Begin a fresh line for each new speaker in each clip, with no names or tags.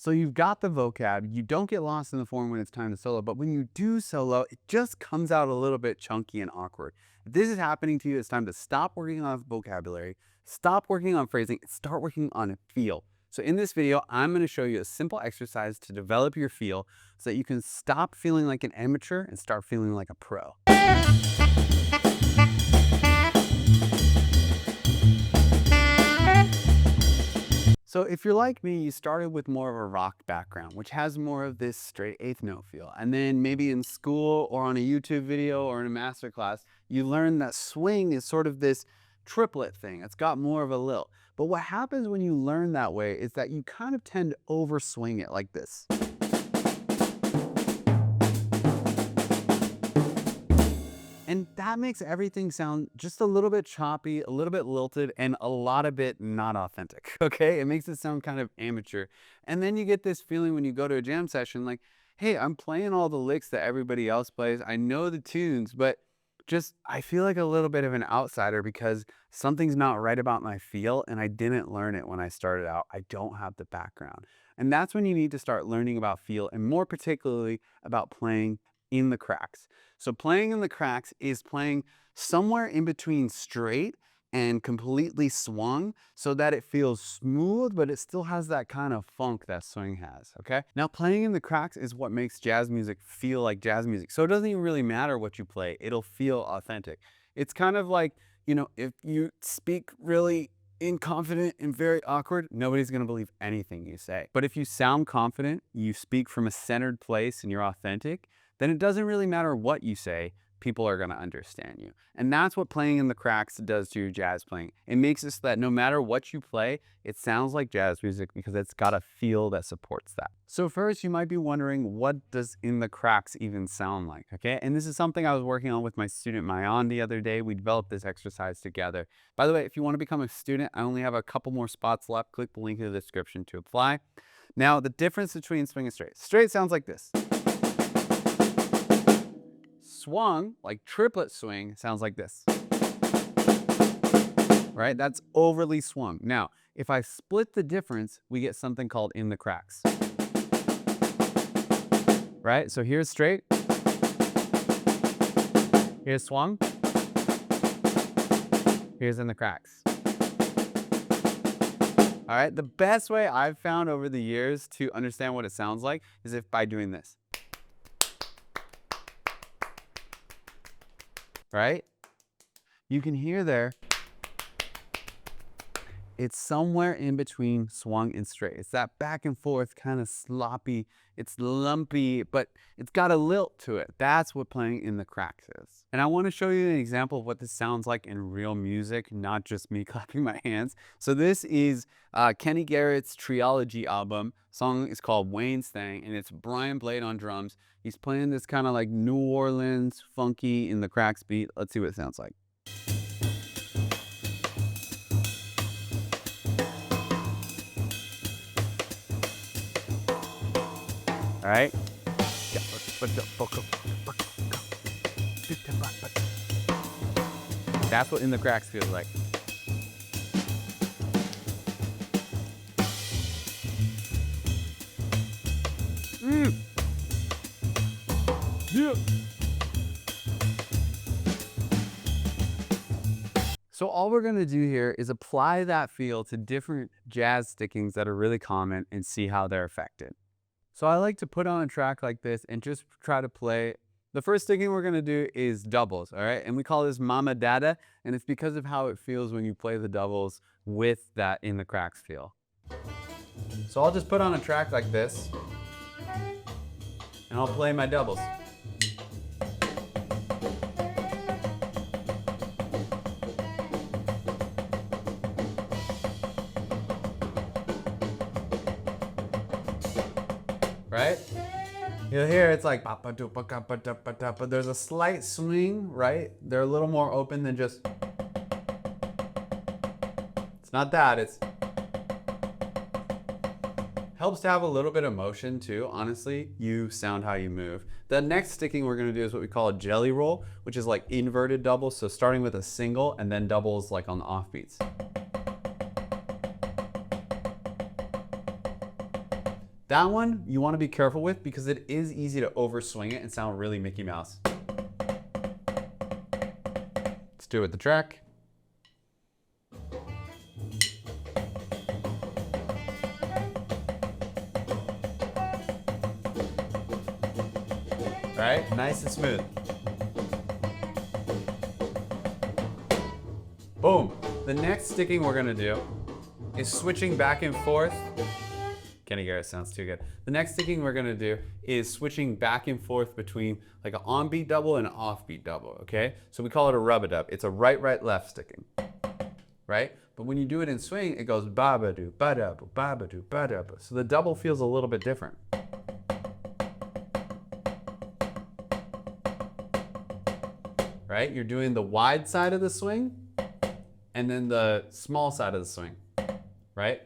So you've got the vocab, you don't get lost in the form when it's time to solo, but when you do solo, it just comes out a little bit chunky and awkward. If this is happening to you, it's time to stop working on vocabulary, stop working on phrasing, and start working on feel. So in this video, I'm going to show you a simple exercise to develop your feel so that you can stop feeling like an amateur and start feeling like a pro. So if you're like me, you started with more of a rock background, which has more of this straight eighth note feel. And then maybe in school or on a YouTube video or in a master class, you learn that swing is sort of this triplet thing. It's got more of a lilt. But what happens when you learn that way is that you kind of tend to overswing it like this. And that makes everything sound just a little bit choppy, a little bit lilted, and a lot of it not authentic, okay? It makes it sound kind of amateur. And then you get this feeling when you go to a jam session like, hey, I'm playing all the licks that everybody else plays. I know the tunes, but just I feel like a little bit of an outsider because something's not right about my feel, and I didn't learn it when I started out. I don't have the background. And that's when you need to start learning about feel, and more particularly about playing in the cracks. So playing in the cracks is playing somewhere in between straight and completely swung so that it feels smooth, but it still has that kind of funk that swing has, okay? Now playing in the cracks is what makes jazz music feel like jazz music. So it doesn't even really matter what you play, it'll feel authentic. It's kind of like, you know, if you speak really inconfident and very awkward, nobody's gonna believe anything you say. But if you sound confident, you speak from a centered place and you're authentic, then it doesn't really matter what you say, people are gonna understand you. And that's what playing in the cracks does to your jazz playing. It makes it so that no matter what you play, it sounds like jazz music because it's got a feel that supports that. So first, you might be wondering, what does in the cracks even sound like, okay? And this is something I was working on with my student Mayan the other day. We developed this exercise together. By the way, if you wanna become a student, I only have a couple more spots left. Click the link in the description to apply. Now, the difference between swing and straight. Straight sounds like this. Swung, like triplet swing, sounds like this. Right? That's overly swung. Now, if I split the difference, we get something called in the cracks. Right? So here's straight. Here's swung. Here's in the cracks. All right? The best way I've found over the years to understand what it sounds like is if by doing this. Right? You can hear there, it's somewhere in between swung and straight. It's that back and forth kind of sloppy, it's lumpy, but it's got a lilt to it. That's what playing in the cracks is. And I want to show you an example of what this sounds like in real music, not just me clapping my hands. So this is Kenny Garrett's Trilogy album. The song is called Wayne's Thang, and it's Brian Blade on drums. He's playing this kind of like New Orleans funky in the cracks beat. Let's see what it sounds like. All right. That's what in the cracks feels like. Yeah. So all we're going to do here is apply that feel to different jazz stickings that are really common and see how they're affected. So I like to put on a track like this and just try to play. The first sticking we're going to do is doubles, all right? And we call this Mama Dada, and it's because of how it feels when you play the doubles with that in the cracks feel. So I'll just put on a track like this, and I'll play my doubles. Right? You'll hear it's like, but there's a slight swing, right? They're a little more open than just, it's not that, it's, helps to have a little bit of motion too. Honestly, you sound how you move. The next sticking we're gonna do is what we call a jelly roll, which is like inverted doubles. So starting with a single and then doubles like on the offbeats. That one you want to be careful with because it is easy to overswing it and sound really Mickey Mouse. Let's do it with the track. All right, nice and smooth. Boom. The next sticking we're gonna do is switching back and forth. Can't hear it, sounds too good. The next sticking we're gonna do is switching back and forth between like an on-beat double and an off-beat double, okay? So we call it a rub-a-dub. It's a right-right-left sticking, right? But when you do it in swing, it goes ba-ba-doo, ba-da-boo, ba-ba-doo, ba-da-boo. So the double feels a little bit different. Right? You're doing the wide side of the swing and then the small side of the swing, right?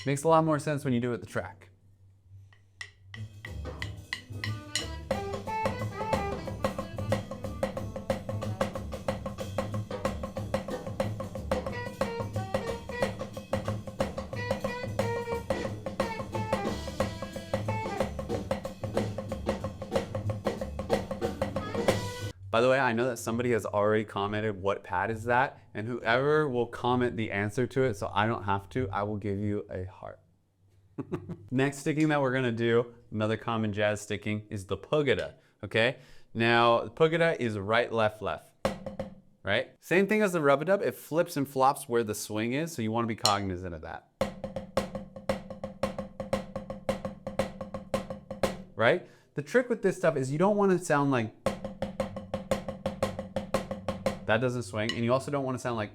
Makes a lot more sense when you do it the track. By the way, I know that somebody has already commented what pad is that, and whoever will comment the answer to it so I don't have to, I will give you a heart. Next sticking that we're gonna do, another common jazz sticking, is the pugada, okay? Now, the pugada is right, left, left, right? Same thing as the rub-a-dub, it flips and flops where the swing is, so you wanna be cognizant of that. Right? The trick with this stuff is you don't wanna sound like that doesn't swing, and you also don't want to sound like.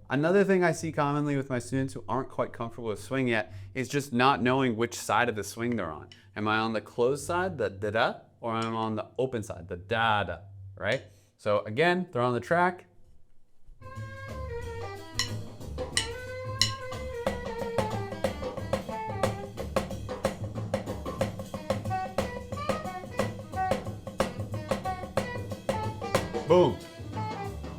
Another thing I see commonly with my students who aren't quite comfortable with swing yet is just not knowing which side of the swing they're on. Am I on the closed side, the da-da, or am I on the open side, the da-da, right? So again, they're on the track. Boom.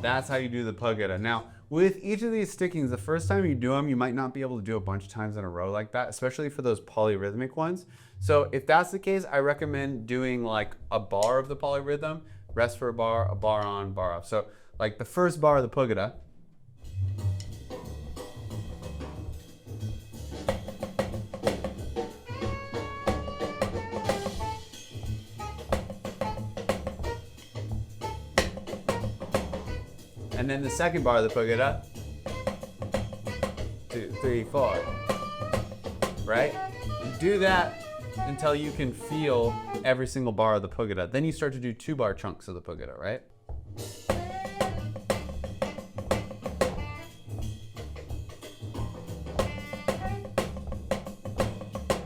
That's how you do the pugada. Now, with each of these stickings, the first time you do them, you might not be able to do a bunch of times in a row like that, especially for those polyrhythmic ones. So if that's the case, I recommend doing like a bar of the polyrhythm, rest for a bar on, bar off. So like the first bar of the pugada. And then the second bar of the pugada, 2, 3, 4, right? You do that until you can feel every single bar of the pugada. Then you start to do 2-bar chunks of the pugada, right?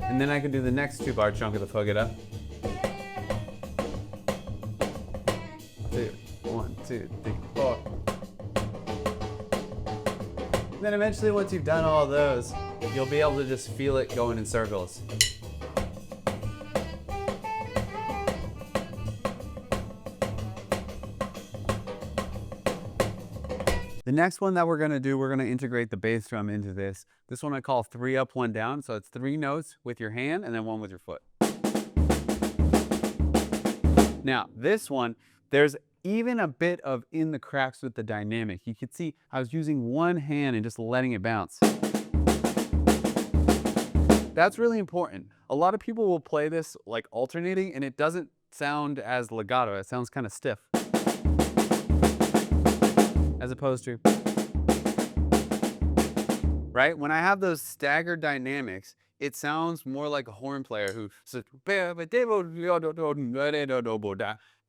And then I can do the next 2-bar chunk of the pugada. 2, 1, 2, 3, 4. Then eventually, once you've done all those, you'll be able to just feel it going in circles. The next one that we're gonna do, we're gonna integrate the bass drum into this. This one I call 3 up, 1 down. So it's 3 notes with your hand and then 1 with your foot. Now, this one, there's even a bit of in the cracks with the dynamic. You can see I was using one hand and just letting it bounce. That's really important. A lot of people will play this like alternating and it doesn't sound as legato. It sounds kind of stiff. As opposed to, right? When I have those staggered dynamics, it sounds more like a horn player who says, they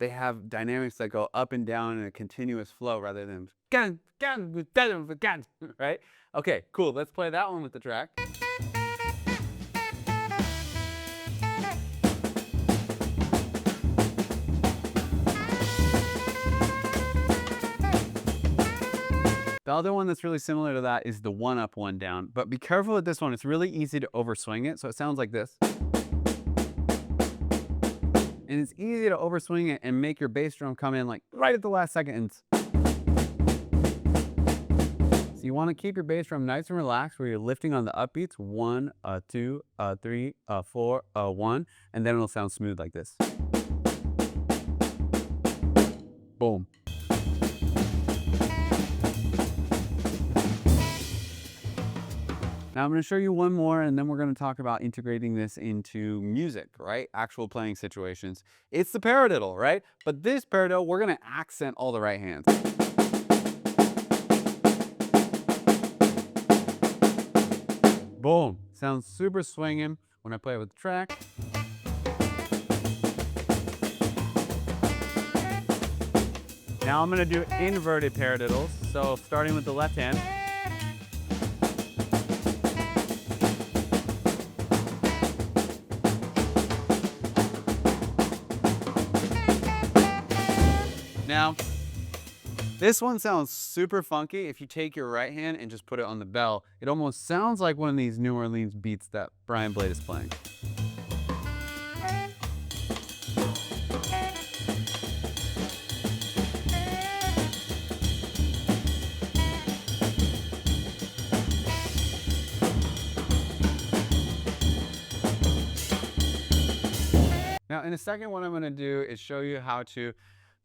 have dynamics that go up and down in a continuous flow rather than, right? Okay, cool. Let's play that one with the track. The other one that's really similar to that is the 1 up, 1 down. But be careful with this one. It's really easy to overswing it. So it sounds like this. And it's easy to overswing it and make your bass drum come in like right at the last second. It's So you want to keep your bass drum nice and relaxed where you're lifting on the upbeats. 1, 2, 3, 4, 1, and then it'll sound smooth like this. Boom. Now I'm going to show you one more, and then we're going to talk about integrating this into music, right? Actual playing situations. It's the paradiddle, right? But this paradiddle, we're going to accent all the right hands. Boom. Sounds super swinging when I play with the track. Now I'm going to do inverted paradiddles. So starting with the left hand. Now, this one sounds super funky. If you take your right hand and just put it on the bell, it almost sounds like one of these New Orleans beats that Brian Blade is playing. Now, in a second, what I'm going to do is show you how to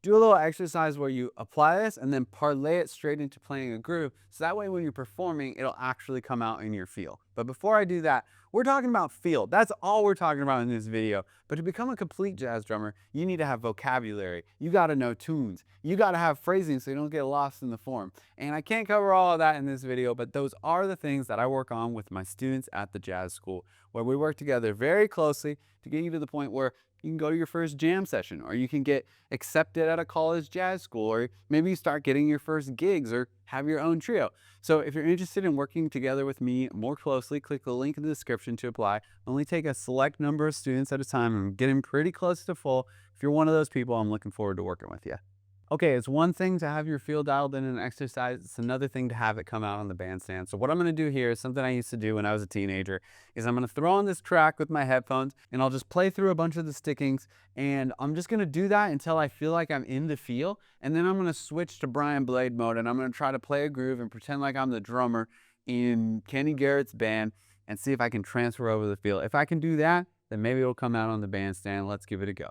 do a little exercise where you apply this and then parlay it straight into playing a groove. So that way when you're performing, it'll actually come out in your feel. But before I do that, we're talking about feel. That's all we're talking about in this video. But to become a complete jazz drummer, you need to have vocabulary. You got to know tunes. You got to have phrasing so you don't get lost in the form. And I can't cover all of that in this video, but those are the things that I work on with my students at the jazz school, where we work together very closely to get you to the point where you can go to your first jam session, or you can get accepted at a college jazz school, or maybe you start getting your first gigs or have your own trio. So if you're interested in working together with me more closely, click the link in the description to apply. Only take a select number of students at a time. I'm getting pretty close to full. If you're one of those people, I'm looking forward to working with you. Okay, it's one thing to have your feel dialed in an exercise. It's another thing to have it come out on the bandstand. So what I'm going to do here is something I used to do when I was a teenager, is I'm going to throw on this track with my headphones and I'll just play through a bunch of the stickings, and I'm just going to do that until I feel like I'm in the feel, and then I'm going to switch to Brian Blade mode and I'm going to try to play a groove and pretend like I'm the drummer in Kenny Garrett's band and see if I can transfer over the feel. If I can do that, then maybe it'll come out on the bandstand. Let's give it a go.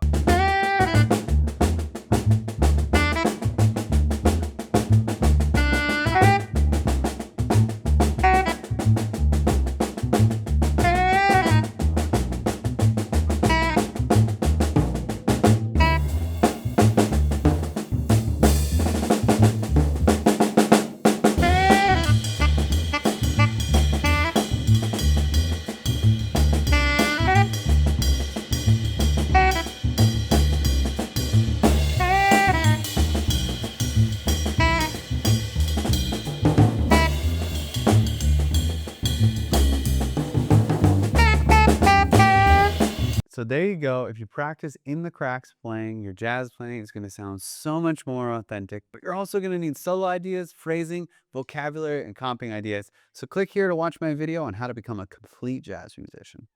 So there you go. If you practice in the cracks playing, your jazz playing is going to sound so much more authentic, but you're also going to need solo ideas, phrasing, vocabulary, and comping ideas. So click here to watch my video on how to become a complete jazz musician.